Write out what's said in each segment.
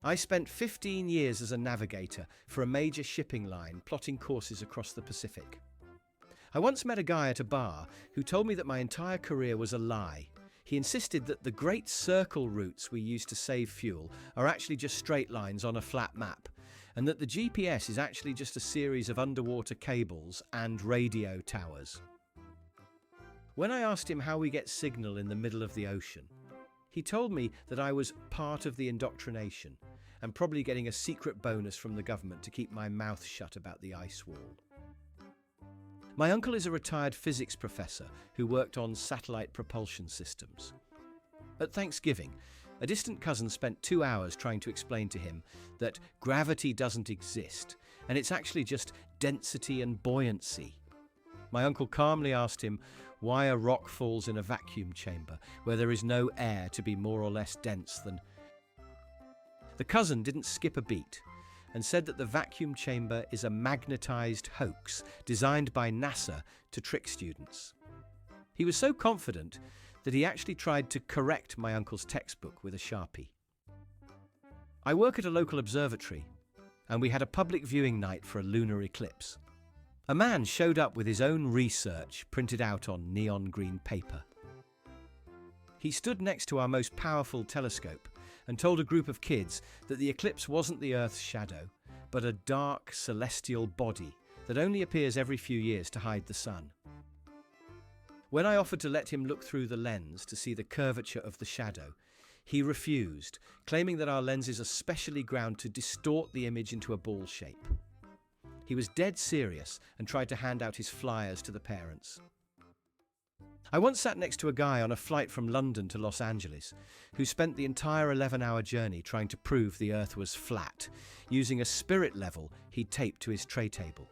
I spent 15 years as a navigator for a major shipping line, plotting courses across the Pacific. I once met a guy at a bar who told me that my entire career was a lie. He insisted that the great circle routes we use to save fuel are actually just straight lines on a flat map, and that the GPS is actually just a series of underwater cables and radio towers. When I asked him how we get signal in the middle of the ocean, he told me that I was part of the indoctrination and probably getting a secret bonus from the government to keep my mouth shut about the ice wall. My uncle is a retired physics professor who worked on satellite propulsion systems. At Thanksgiving, a distant cousin spent 2 hours trying to explain to him that gravity doesn't exist and it's actually just density and buoyancy. My uncle calmly asked him why a rock falls in a vacuum chamber where there is no air to be more or less dense than... The cousin didn't skip a beat and said that the vacuum chamber is a magnetized hoax designed by NASA to trick students. He was so confident that he actually tried to correct my uncle's textbook with a Sharpie. I work at a local observatory, and we had a public viewing night for a lunar eclipse. A man showed up with his own research printed out on neon green paper. He stood next to our most powerful telescope and told a group of kids that the eclipse wasn't the Earth's shadow, but a dark celestial body that only appears every few years to hide the sun. When I offered to let him look through the lens to see the curvature of the shadow, he refused, claiming that our lenses are specially ground to distort the image into a ball shape. He was dead serious and tried to hand out his flyers to the parents. I once sat next to a guy on a flight from London to Los Angeles who spent the entire 11-hour journey trying to prove the Earth was flat, using a spirit level he'd taped to his tray table.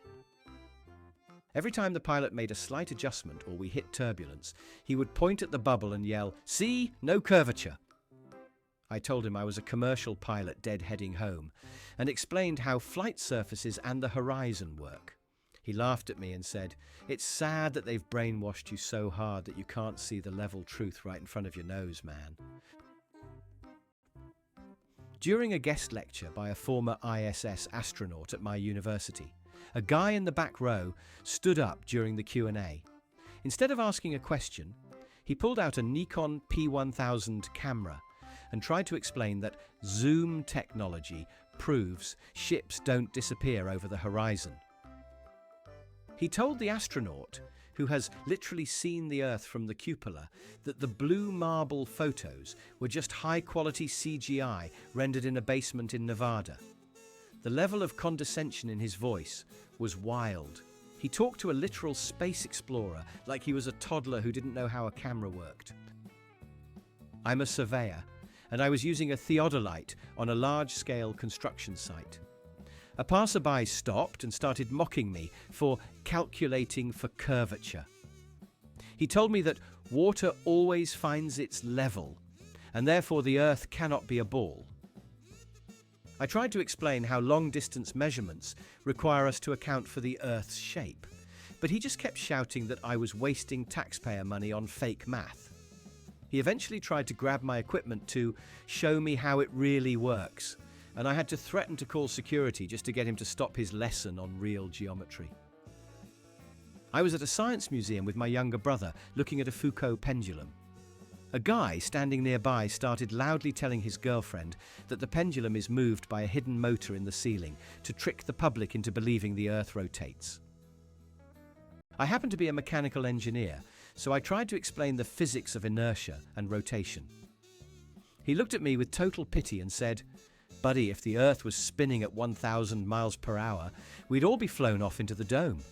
Every time the pilot made a slight adjustment or we hit turbulence, he would point at the bubble and yell, "See, no curvature." I told him I was a commercial pilot dead-heading home and explained how flight surfaces and the horizon work. He laughed at me and said, "It's sad that they've brainwashed you so hard that you can't see the level truth right in front of your nose, man." During a guest lecture by a former ISS astronaut at my university, a guy in the back row stood up during the Q&A. Instead of asking a question, he pulled out a Nikon P1000 camera and tried to explain that zoom technology proves ships don't disappear over the horizon. He told the astronaut, who has literally seen the Earth from the cupola, that the blue marble photos were just high-quality CGI rendered in a basement in Nevada. The level of condescension in his voice was wild. He talked to a literal space explorer like he was a toddler who didn't know how a camera worked. I'm a surveyor, and I was using a theodolite on a large-scale construction site. A passerby stopped and started mocking me for calculating for curvature. He told me that water always finds its level, and therefore the Earth cannot be a ball. I tried to explain how long-distance measurements require us to account for the Earth's shape, but he just kept shouting that I was wasting taxpayer money on fake math. He eventually tried to grab my equipment to show me how it really works, and I had to threaten to call security just to get him to stop his lesson on real geometry. I was at a science museum with my younger brother looking at a Foucault pendulum. A guy standing nearby started loudly telling his girlfriend that the pendulum is moved by a hidden motor in the ceiling to trick the public into believing the Earth rotates. I happen to be a mechanical engineer, so I tried to explain the physics of inertia and rotation. He looked at me with total pity and said, "Buddy, if the Earth was spinning at 1,000 miles per hour, we'd all be flown off into the dome.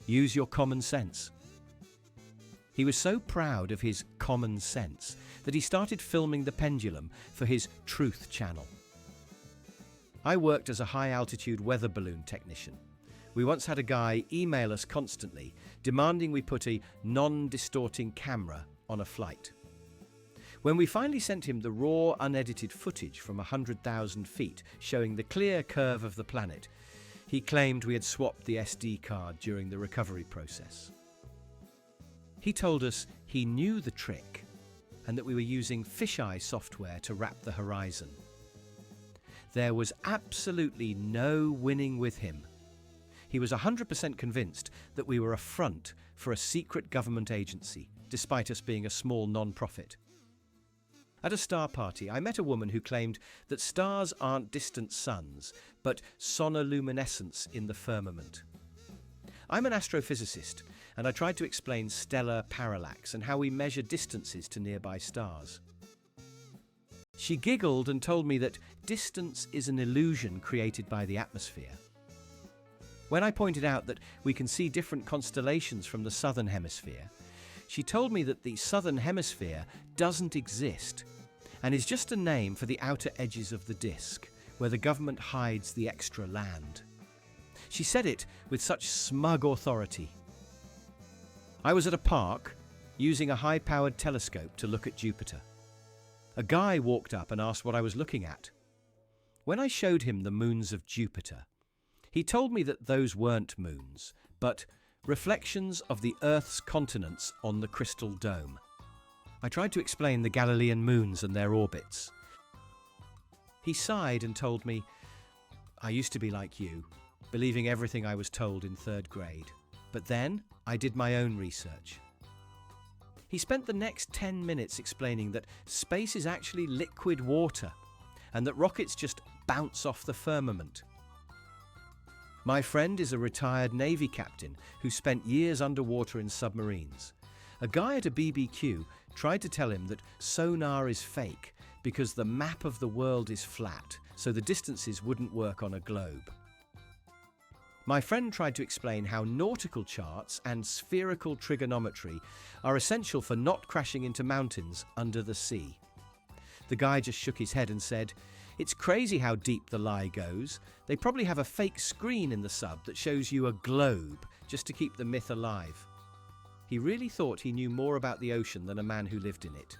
Use your common sense." He was so proud of his common sense that he started filming the pendulum for his Truth channel. I worked as a high-altitude weather balloon technician. We once had a guy email us constantly, demanding we put a non-distorting camera on a flight. When we finally sent him the raw, unedited footage from 100,000 feet showing the clear curve of the planet, he claimed we had swapped the SD card during the recovery process. He told us he knew the trick and that we were using fisheye software to wrap the horizon. There was absolutely no winning with him. He was 100% convinced that we were a front for a secret government agency, despite us being a small non-profit. At a star party, I met a woman who claimed that stars aren't distant suns, but sonoluminescence in the firmament. I'm an astrophysicist, and I tried to explain stellar parallax and how we measure distances to nearby stars. She giggled and told me that distance is an illusion created by the atmosphere. When I pointed out that we can see different constellations from the southern hemisphere, she told me that the southern hemisphere doesn't exist and is just a name for the outer edges of the disk, where the government hides the extra land. She said it with such smug authority. I was at a park, using a high-powered telescope to look at Jupiter. A guy walked up and asked what I was looking at. When I showed him the moons of Jupiter, he told me that those weren't moons, but reflections of the Earth's continents on the crystal dome. I tried to explain the Galilean moons and their orbits. He sighed and told me, "I used to be like you, believing everything I was told in 3rd grade. But then I did my own research." He spent the next 10 minutes explaining that space is actually liquid water and that rockets just bounce off the firmament. My friend is a retired Navy captain who spent years underwater in submarines. A guy at a BBQ tried to tell him that sonar is fake because the map of the world is flat, so the distances wouldn't work on a globe. My friend tried to explain how nautical charts and spherical trigonometry are essential for not crashing into mountains under the sea. The guy just shook his head and said, "It's crazy how deep the lie goes. They probably have a fake screen in the sub that shows you a globe just to keep the myth alive." He really thought he knew more about the ocean than a man who lived in it.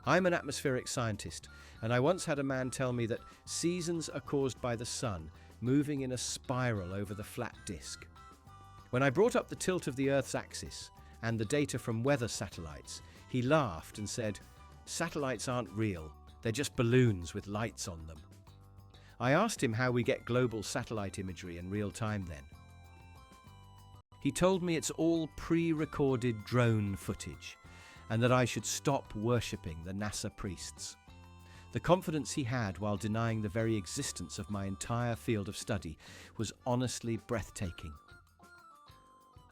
I'm an atmospheric scientist, and I once had a man tell me that seasons are caused by the sun moving in a spiral over the flat disk. When I brought up the tilt of the Earth's axis and the data from weather satellites, he laughed and said, "Satellites aren't real, they're just balloons with lights on them." I asked him how we get global satellite imagery in real time then. He told me it's all pre-recorded drone footage and that I should stop worshipping the NASA priests. The confidence he had while denying the very existence of my entire field of study was honestly breathtaking.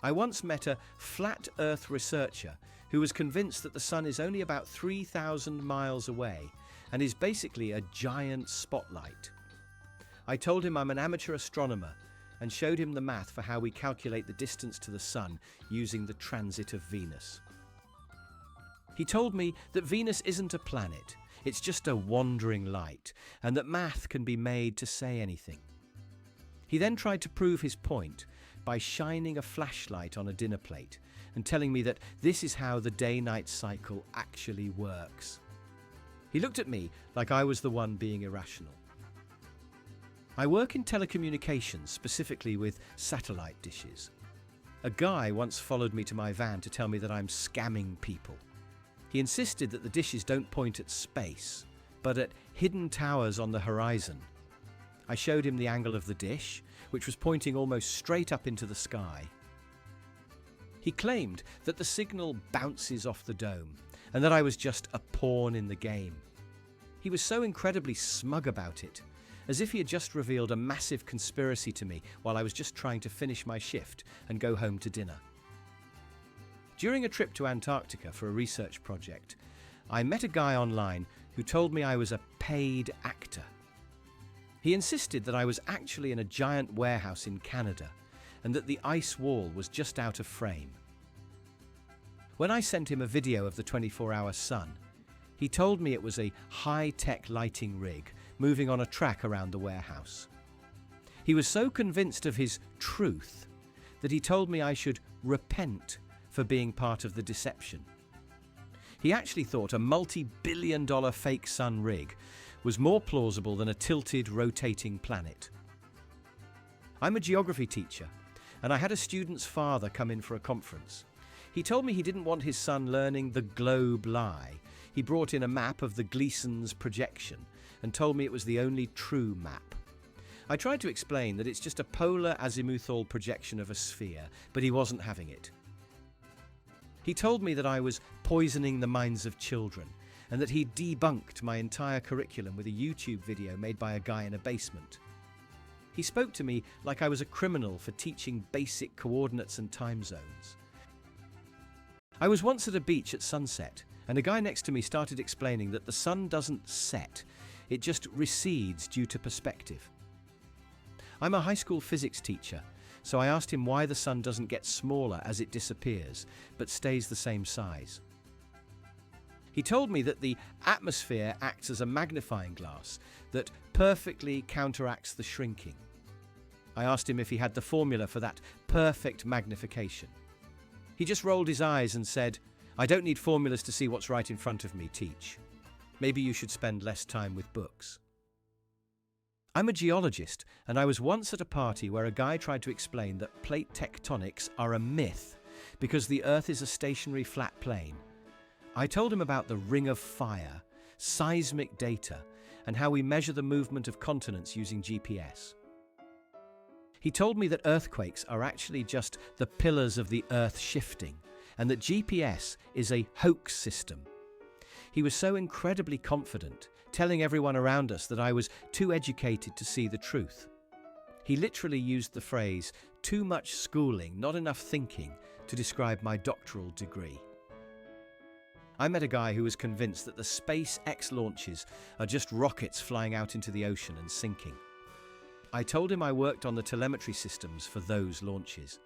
I once met a flat Earth researcher who was convinced that the sun is only about 3,000 miles away and is basically a giant spotlight. I told him I'm an amateur astronomer and showed him the math for how we calculate the distance to the sun using the transit of Venus. He told me that Venus isn't a planet, it's just a wandering light, and that math can be made to say anything. He then tried to prove his point by shining a flashlight on a dinner plate and telling me that this is how the day-night cycle actually works. He looked at me like I was the one being irrational. I work in telecommunications, specifically with satellite dishes. A guy once followed me to my van to tell me that I'm scamming people. He insisted that the dishes don't point at space, but at hidden towers on the horizon. I showed him the angle of the dish, which was pointing almost straight up into the sky. He claimed that the signal bounces off the dome, and that I was just a pawn in the game. He was so incredibly smug about it, as if he had just revealed a massive conspiracy to me while I was just trying to finish my shift and go home to dinner. During a trip to Antarctica for a research project, I met a guy online who told me I was a paid actor. He insisted that I was actually in a giant warehouse in Canada and that the ice wall was just out of frame. When I sent him a video of the 24-hour sun, he told me it was a high-tech lighting rig moving on a track around the warehouse. He was so convinced of his truth that he told me I should repent for being part of the deception. He actually thought a multi-billion-dollar fake sun rig was more plausible than a tilted, rotating planet. I'm a geography teacher, and I had a student's father come in for a conference. He told me he didn't want his son learning the globe lie. He brought in a map of the Gleason's projection and told me it was the only true map. I tried to explain that it's just a polar azimuthal projection of a sphere, but he wasn't having it. He told me that I was poisoning the minds of children, and that he'd debunked my entire curriculum with a YouTube video made by a guy in a basement. He spoke to me like I was a criminal for teaching basic coordinates and time zones. I was once at a beach at sunset, and a guy next to me started explaining that the sun doesn't set, it just recedes due to perspective. I'm a high school physics teacher, so I asked him why the sun doesn't get smaller as it disappears, but stays the same size. He told me that the atmosphere acts as a magnifying glass that perfectly counteracts the shrinking. I asked him if he had the formula for that perfect magnification. He just rolled his eyes and said, "I don't need formulas to see what's right in front of me, teach. Maybe you should spend less time with books." I'm a geologist, and I was once at a party where a guy tried to explain that plate tectonics are a myth because the Earth is a stationary flat plane. I told him about the ring of fire, seismic data, and how we measure the movement of continents using GPS. He told me that earthquakes are actually just the pillars of the Earth shifting, and that GPS is a hoax system. He was so incredibly confident, telling everyone around us that I was too educated to see the truth. He literally used the phrase, "too much schooling, not enough thinking," to describe my doctoral degree. I met a guy who was convinced that the SpaceX launches are just rockets flying out into the ocean and sinking. I told him I worked on the telemetry systems for those launches.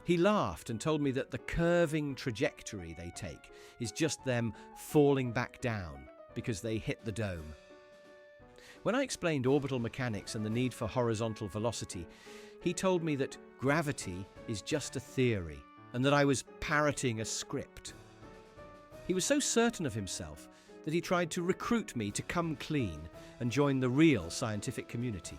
He laughed and told me that the curving trajectory they take is just them falling back down because they hit the dome. When I explained orbital mechanics and the need for horizontal velocity, he told me that gravity is just a theory and that I was parroting a script. He was so certain of himself that he tried to recruit me to come clean and join the real scientific community.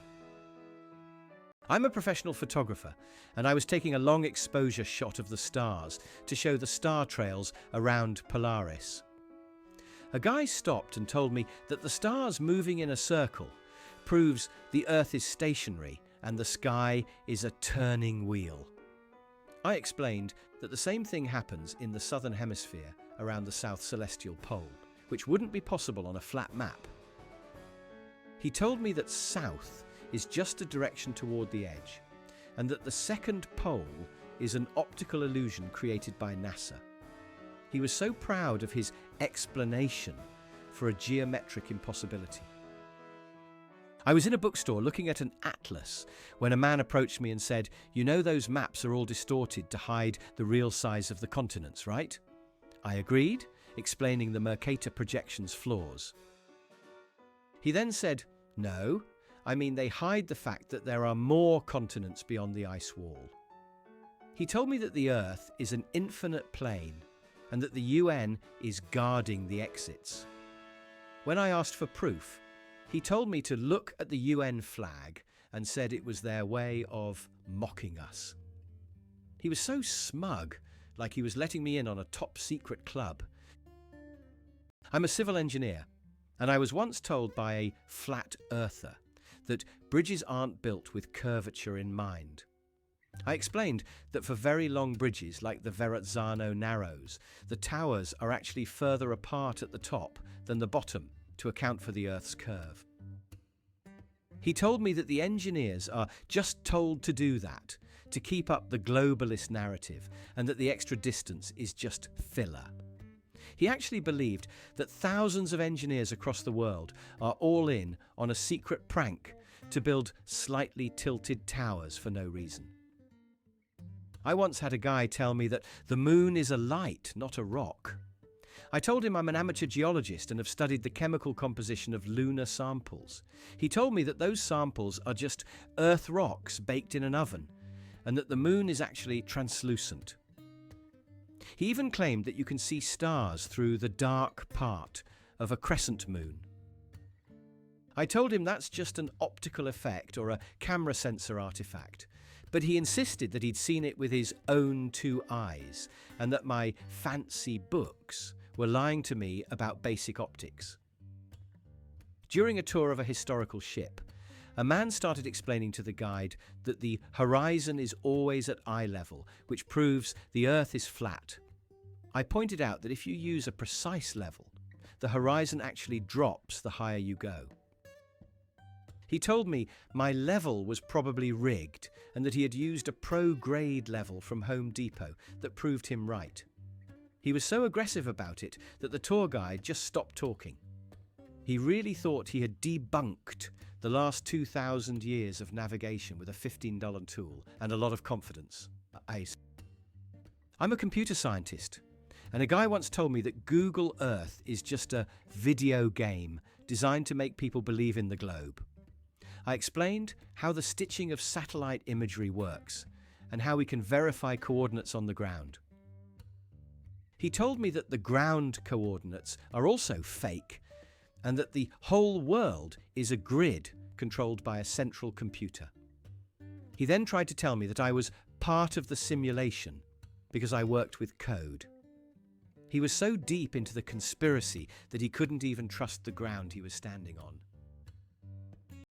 I'm a professional photographer, and I was taking a long exposure shot of the stars to show the star trails around Polaris. A guy stopped and told me that the stars moving in a circle proves the Earth is stationary and the sky is a turning wheel. I explained that the same thing happens in the southern hemisphere around the south celestial pole, which wouldn't be possible on a flat map. He told me that south is just a direction toward the edge, and that the second pole is an optical illusion created by NASA. He was so proud of his explanation for a geometric impossibility. I was in a bookstore looking at an atlas when a man approached me and said, "You know those maps are all distorted to hide the real size of the continents, right?" I agreed, explaining the Mercator projection's flaws. He then said, "No, I mean they hide the fact that there are more continents beyond the ice wall." He told me that the Earth is an infinite plane and that the UN is guarding the exits. When I asked for proof, he told me to look at the UN flag and said it was their way of mocking us. He was so smug, like he was letting me in on a top-secret club. I'm a civil engineer, and I was once told by a flat earther that bridges aren't built with curvature in mind. I explained that for very long bridges like the Verrazzano Narrows, the towers are actually further apart at the top than the bottom to account for the Earth's curve. He told me that the engineers are just told to do that, to keep up the globalist narrative, and that the extra distance is just filler. He actually believed that thousands of engineers across the world are all in on a secret prank to build slightly tilted towers for no reason. I once had a guy tell me that the moon is a light, not a rock. I told him I'm an amateur geologist and have studied the chemical composition of lunar samples. He told me that those samples are just earth rocks baked in an oven, and that the moon is actually translucent. He even claimed that you can see stars through the dark part of a crescent moon. I told him that's just an optical effect or a camera sensor artifact, but he insisted that he'd seen it with his own two eyes and that my fancy books were lying to me about basic optics. During a tour of a historical ship, a man started explaining to the guide that the horizon is always at eye level, which proves the Earth is flat. I pointed out that if you use a precise level, the horizon actually drops the higher you go. He told me my level was probably rigged and that he had used a pro-grade level from Home Depot that proved him right. He was so aggressive about it that the tour guide just stopped talking. He really thought he had debunked the last 2,000 years of navigation with a $15 tool and a lot of confidence. I'm a computer scientist, and a guy once told me that Google Earth is just a video game designed to make people believe in the globe. I explained how the stitching of satellite imagery works and how we can verify coordinates on the ground. He told me that the ground coordinates are also fake and that the whole world is a grid controlled by a central computer. He then tried to tell me that I was part of the simulation because I worked with code. He was so deep into the conspiracy that he couldn't even trust the ground he was standing on.